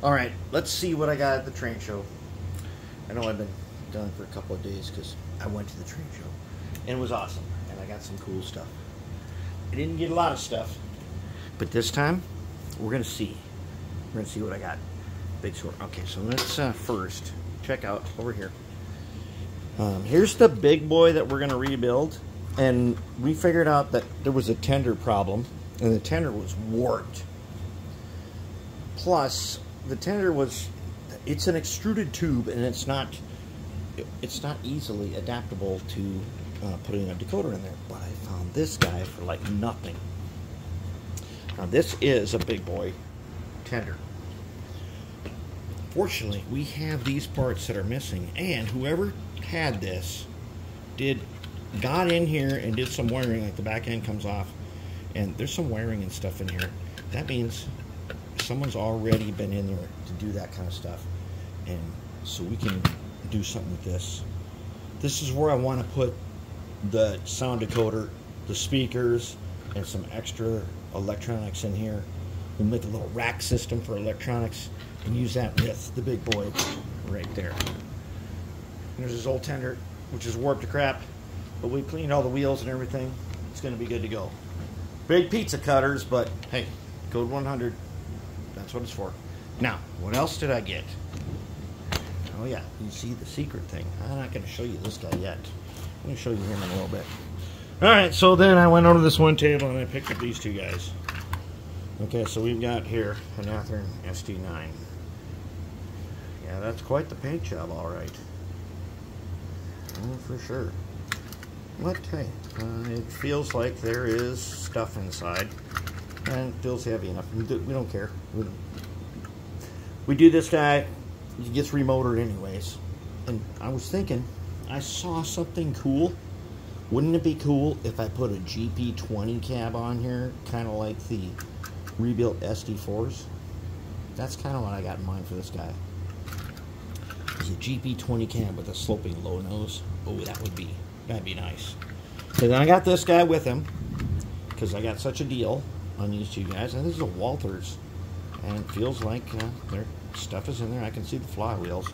Alright, let's see what I got at the train show. I know I've been done for a couple of days because I went to the train show. And it was awesome. And I got some cool stuff. I didn't get a lot of stuff. But this time, we're going to see. We're going to see what I got. Big sword. Okay, so let's first check out over here. Here's the big boy that we're going to rebuild. And we figured out that there was a tender problem. And the tender was warped. Plus, the tender was, it's an extruded tube, and it's not easily adaptable to putting a decoder in there. But I found this guy for like nothing. Now this is a big boy tender. Fortunately, we have these parts that are missing, and whoever had this got in here and did some wiring. Like the back end comes off, and there's some wiring and stuff in here. That means someone's already been in there to do that kind of stuff, and so we can do something with this. This is where I want to put the sound decoder, the speakers, and some extra electronics in here. We'll make a little rack system for electronics and use that with the big boy right there. And there's this old tender, which is warped to crap, but we cleaned all the wheels and everything. It's going to be good to go. Big pizza cutters, but hey, code 100. That's what it's for. Now, what else did I get? Oh yeah, you see the secret thing. I'm not going to show you this guy yet. I'm going to show you him in a little bit. Alright, so then I went over to this one table and I picked up these two guys. Okay, so we've got here an Athearn ST9. Yeah, that's quite the paint job, alright. Oh, for sure. But hey, it feels like there is stuff inside. And it feels heavy enough. We don't care. We do this guy, he gets remotored anyways. And I was thinking, I saw something cool. Wouldn't it be cool if I put a GP20 cab on here, kind of like the rebuilt SD4s? That's kind of what I got in mind for this guy. Is a GP20 cab with a sloping low nose. Oh, that'd be nice. So then I got this guy with him, because I got such a deal on these two guys. And this is a Walthers, and it feels like their stuff is in there. I can see the flywheels.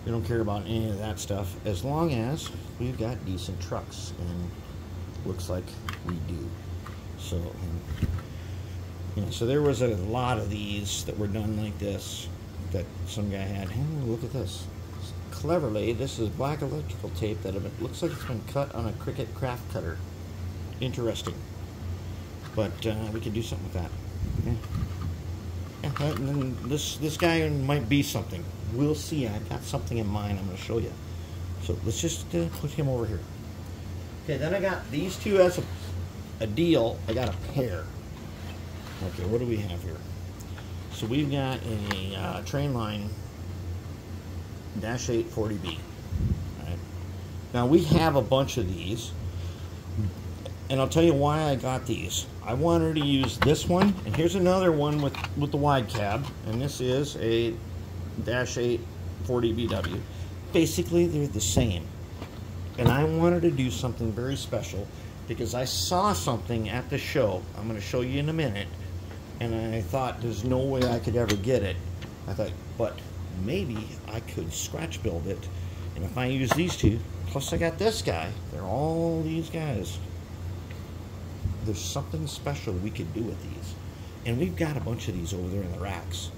We don't care about any of that stuff as long as we've got decent trucks, and looks like we do. So, so there was a lot of these that were done like this that some guy had. Hey, look at this. Cleverly, this is black electrical tape that looks like it's been cut on a Cricut craft cutter. Interesting. But we could do something with that. Yeah, and then this guy might be something. We'll see. I've got something in mind I'm going to show you. So let's just put him over here. Okay, then I got these two as a deal. I got a pair. Okay, what do we have here? So we've got a Trainline -8 40B. Right. Now we have a bunch of these. And I'll tell you why I got these. I wanted to use this one, and here's another one with the wide cab, and this is a -8 40BW. Basically, they're the same. And I wanted to do something very special because I saw something at the show. I'm going to show you in a minute, and I thought there's no way I could ever get it. I thought, but maybe I could scratch build it, and if I use these two, plus I got this guy, they're all these guys. There's something special we could do with these. And we've got a bunch of these over there in the racks.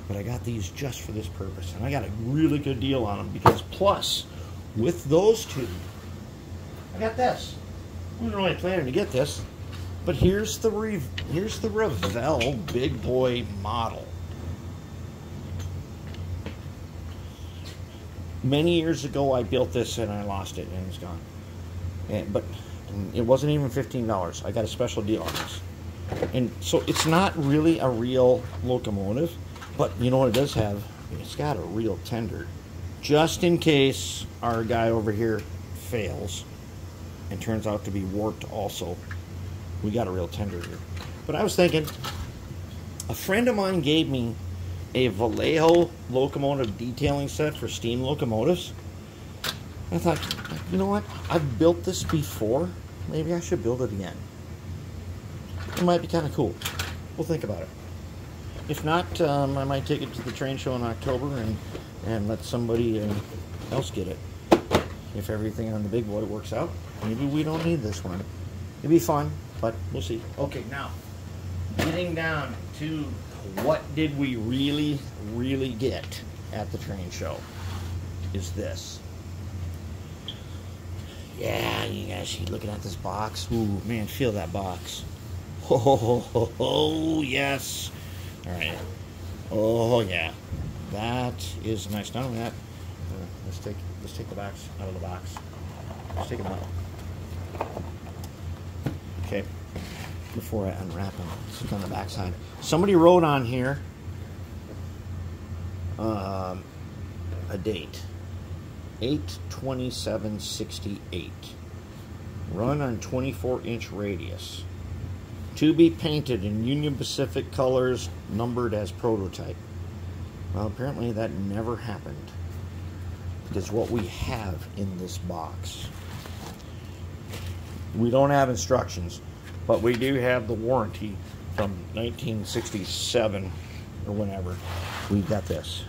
But I got these just for this purpose. And I got a really good deal on them because plus, with those two, I got this. I wasn't really planning to get this. But here's the Revell big boy model. Many years ago I built this and I lost it and it's gone. But it wasn't even $15. I got a special deal on this. And so it's not really a real locomotive, but you know what it does have? It's got a real tender. Just in case our guy over here fails and turns out to be warped also, we got a real tender here. But I was thinking, a friend of mine gave me a Vallejo locomotive detailing set for steam locomotives. I thought, you know what? I've built this before. Maybe I should build it again. It might be kind of cool. We'll think about it. If not, I might take it to the train show in October and let somebody else get it. If everything on the big boy works out, maybe we don't need this one. It'd be fun, but we'll see. Okay, now, getting down to what did we really get at the train show is this. Yeah, you guys see, looking at this box. Ooh, man, feel that box. Oh, yes. All right. Oh, yeah. That is nice. Not only that, let's take the box out of the box. Let's take them out. Okay. Before I unwrap them, let's look on the back side. Somebody wrote on here a date. 8/27/68. Run on 24-inch radius. To be painted in Union Pacific colors, numbered as prototype. Well, apparently that never happened. Because what we have in this box. We don't have instructions, but we do have the warranty from 1967 or whenever. We've got this.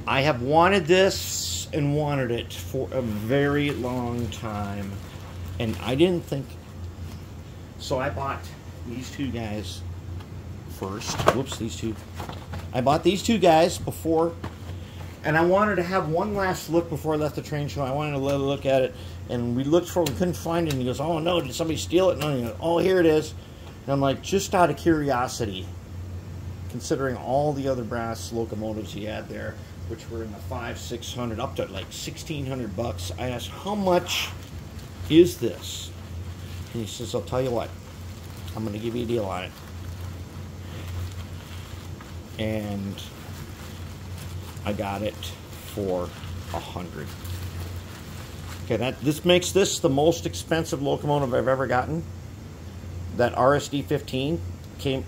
I have wanted this and wanted it for a very long time, and I didn't think. So I bought these two guys first. Whoops, these two. I bought these two guys before, and I wanted to have one last look before I left the train show. I wanted to let a look at it, and we looked for it, we couldn't find it, and he goes, oh no, did somebody steal it? No, he goes, oh, here it is. And I'm like, just out of curiosity, considering all the other brass locomotives he had there, which were in the $500-600 up to like $1,600, I asked, how much is this? And he says, I'll tell you what, I'm going to give you a deal on it. And I got it for $100. Okay, this makes this the most expensive locomotive I've ever gotten. That RSD-15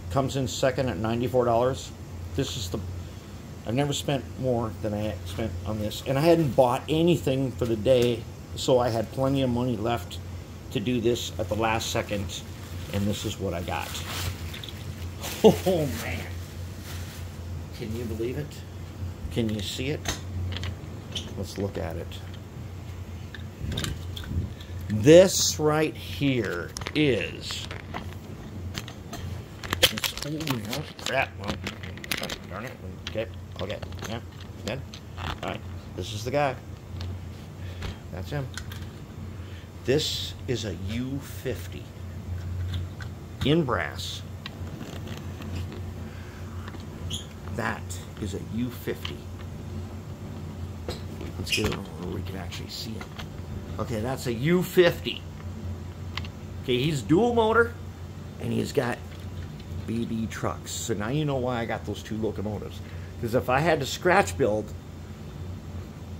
comes in second at $94. This is I've never spent more than I spent on this, and I hadn't bought anything for the day, so I had plenty of money left to do this at the last second, and this is what I got. Oh man, can you believe it? Can you see it? Let's look at it. This right here is. Oh, crap. Well, darn it. Okay. Yeah. Good. All right. This is the guy. That's him. This is a U50 in brass. That is a U50. Let's get it where we can actually see it. Okay, that's a U50. Okay, he's dual motor, and he's got BB trucks. So now you know why I got those two locomotives. Because if I had to scratch build,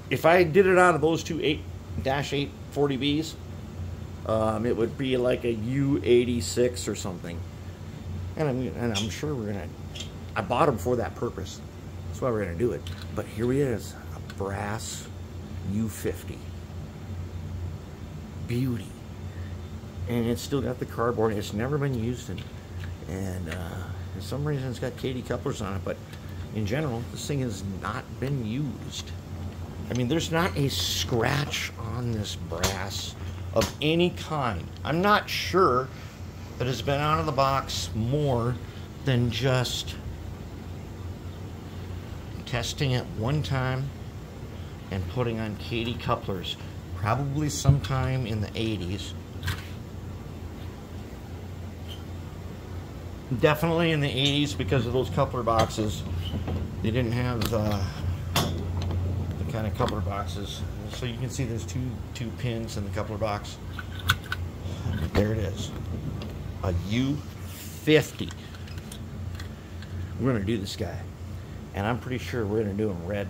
if I did it out of those two 8-8 40Bs, it would be like a U86 or something. And I'm sure we're gonna. I bought them for that purpose. That's why we're gonna do it. But here he is, a brass U50. Beauty. And it's still got the cardboard. It's never been used, and for some reason it's got Katie couplers on it. But in general, this thing has not been used. I mean, there's not a scratch on this brass of any kind. I'm not sure that it's been out of the box more than just testing it one time and putting on Katie couplers, probably sometime in the 80s. Definitely in the 80s, because of those coupler boxes. They didn't have the kind of coupler boxes. So you can see there's two pins in the coupler box. There it is. A U50. We're going to do this guy. And I'm pretty sure we're going to do him red.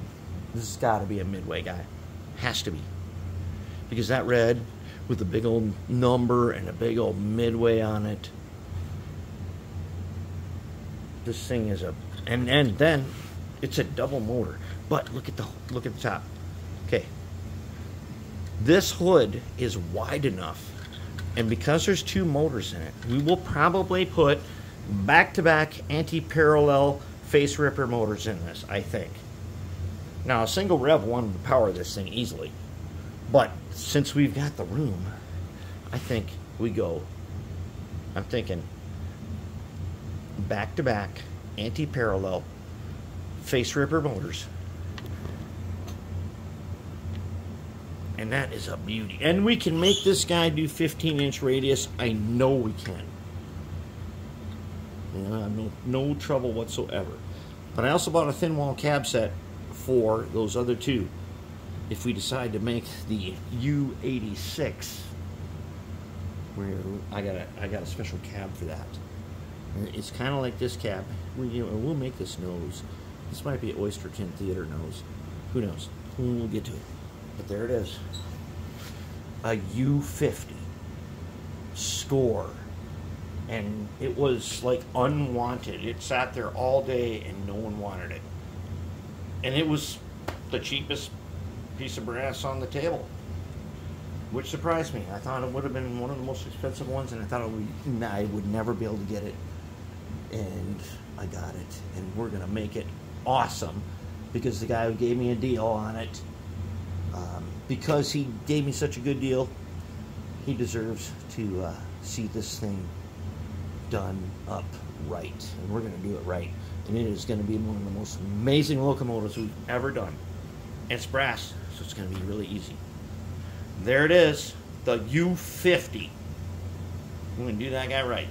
This has got to be a Midway guy. Has to be. Because that red with the big old number and a big old Midway on it. This thing is a, and then it's a double motor. But look at the top. Okay. This hood is wide enough, and because there's two motors in it, we will probably put back-to-back anti-parallel face ripper motors in this, I think. Now, a single rev one would power this thing easily, but since we've got the room, I think we go, I'm thinking back-to-back anti-parallel face ripper motors. And that is a beauty. And we can make this guy do 15-inch radius. I know we can. You know, no trouble whatsoever. But I also bought a thin wall cab set for those other two. If we decide to make the U86, where I got a special cab for that. It's kind of like this cab. We'll make this nose. This might be an Oyster Tin Theater nose. Who knows? We'll get to it. But there it is. A U50 score. And it was like unwanted. It sat there all day and no one wanted it. And it was the cheapest piece of brass on the table, which surprised me. I thought it would have been one of the most expensive ones, and I thought I would never be able to get it. And I got it, and we're gonna make it awesome because the guy who gave me a deal on it, because he gave me such a good deal, he deserves to see this thing done up right, and we're gonna do it right. And it is going to be one of the most amazing locomotives we've ever done. And it's brass, so it's going to be really easy. There it is, the U50. We're going to do that guy right.